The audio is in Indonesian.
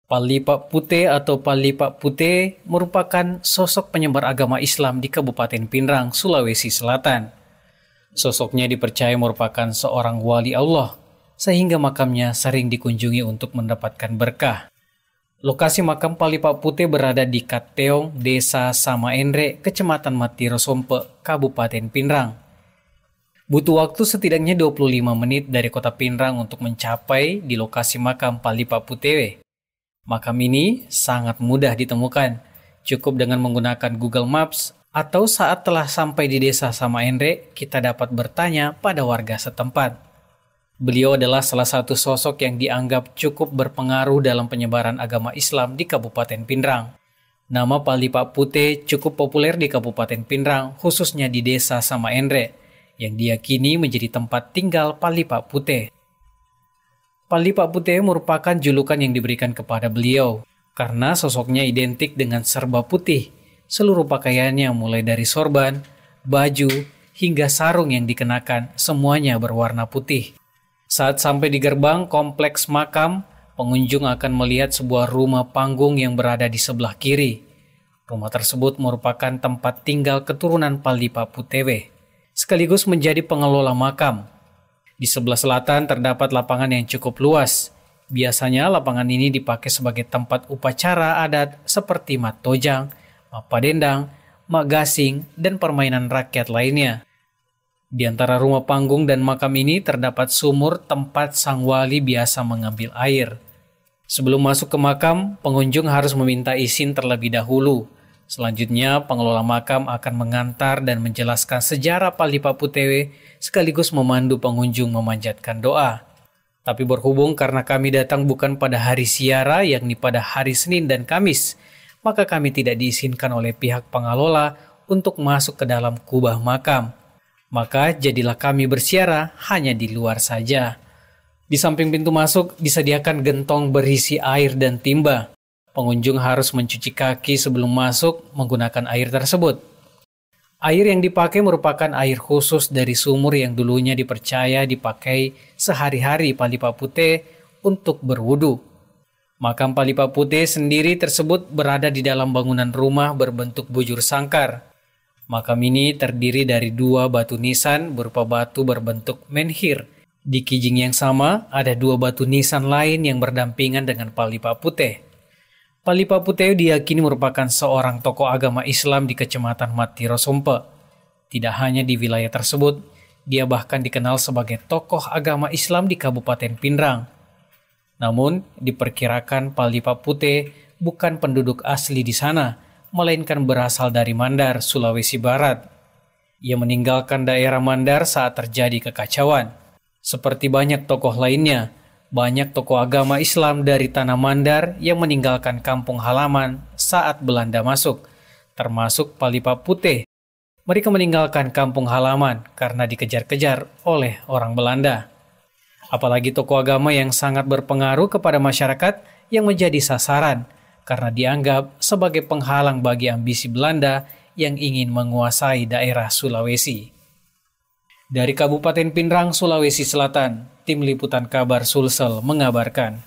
Palipak Putih atau Palipak Putih merupakan sosok penyebar agama Islam di Kabupaten Pinrang, Sulawesi Selatan. Sosoknya dipercaya merupakan seorang wali Allah, sehingga makamnya sering dikunjungi untuk mendapatkan berkah. Lokasi makam Palipak Putih berada di Kateong, Desa Samaenre, Kecamatan Matiro Sompe, Kabupaten Pinrang. Butuh waktu setidaknya 25 menit dari kota Pinrang untuk mencapai di lokasi makam Palipak Putih. Makam ini sangat mudah ditemukan, cukup dengan menggunakan Google Maps atau saat telah sampai di desa Samaenre, kita dapat bertanya pada warga setempat. Beliau adalah salah satu sosok yang dianggap cukup berpengaruh dalam penyebaran agama Islam di Kabupaten Pinrang. Nama Palipak Putih cukup populer di Kabupaten Pinrang, khususnya di desa Samaenre, yang diyakini menjadi tempat tinggal Palipak Putih. Palipak Putih merupakan julukan yang diberikan kepada beliau karena sosoknya identik dengan serba putih. Seluruh pakaiannya mulai dari sorban, baju, hingga sarung yang dikenakan semuanya berwarna putih. Saat sampai di gerbang kompleks makam, pengunjung akan melihat sebuah rumah panggung yang berada di sebelah kiri. Rumah tersebut merupakan tempat tinggal keturunan Palipak Putih, sekaligus menjadi pengelola makam. Di sebelah selatan terdapat lapangan yang cukup luas. Biasanya lapangan ini dipakai sebagai tempat upacara adat seperti mat tojang, mak padendang, mak gasing, dan permainan rakyat lainnya. Di antara rumah panggung dan makam ini terdapat sumur tempat sang wali biasa mengambil air. Sebelum masuk ke makam, pengunjung harus meminta izin terlebih dahulu. Selanjutnya, pengelola makam akan mengantar dan menjelaskan sejarah Palipak Putih sekaligus memandu pengunjung memanjatkan doa. Tapi berhubung karena kami datang bukan pada hari siara, yakni pada hari Senin dan Kamis, maka kami tidak diizinkan oleh pihak pengelola untuk masuk ke dalam kubah makam. Maka jadilah kami bersiara hanya di luar saja. Di samping pintu masuk disediakan gentong berisi air dan timba. Pengunjung harus mencuci kaki sebelum masuk menggunakan air tersebut. Air yang dipakai merupakan air khusus dari sumur yang dulunya dipercaya dipakai sehari-hari Palipak Putih untuk berwudu. Makam Palipak Putih sendiri tersebut berada di dalam bangunan rumah berbentuk bujur sangkar. Makam ini terdiri dari 2 batu nisan berupa batu berbentuk menhir. Di kijing yang sama ada 2 batu nisan lain yang berdampingan dengan Palipak Putih. Palipak Putih diyakini merupakan seorang tokoh agama Islam di Kecamatan Matiro Sompe. Tidak hanya di wilayah tersebut, dia bahkan dikenal sebagai tokoh agama Islam di Kabupaten Pinrang. Namun, diperkirakan Palipak Putih bukan penduduk asli di sana, melainkan berasal dari Mandar, Sulawesi Barat. Ia meninggalkan daerah Mandar saat terjadi kekacauan. Seperti banyak tokoh lainnya, banyak tokoh agama Islam dari tanah Mandar yang meninggalkan kampung halaman saat Belanda masuk, termasuk Palipak Putih. Mereka meninggalkan kampung halaman karena dikejar-kejar oleh orang Belanda. Apalagi tokoh agama yang sangat berpengaruh kepada masyarakat yang menjadi sasaran karena dianggap sebagai penghalang bagi ambisi Belanda yang ingin menguasai daerah Sulawesi. Dari Kabupaten Pinrang, Sulawesi Selatan, Tim Liputan Kabar Sulsel mengabarkan.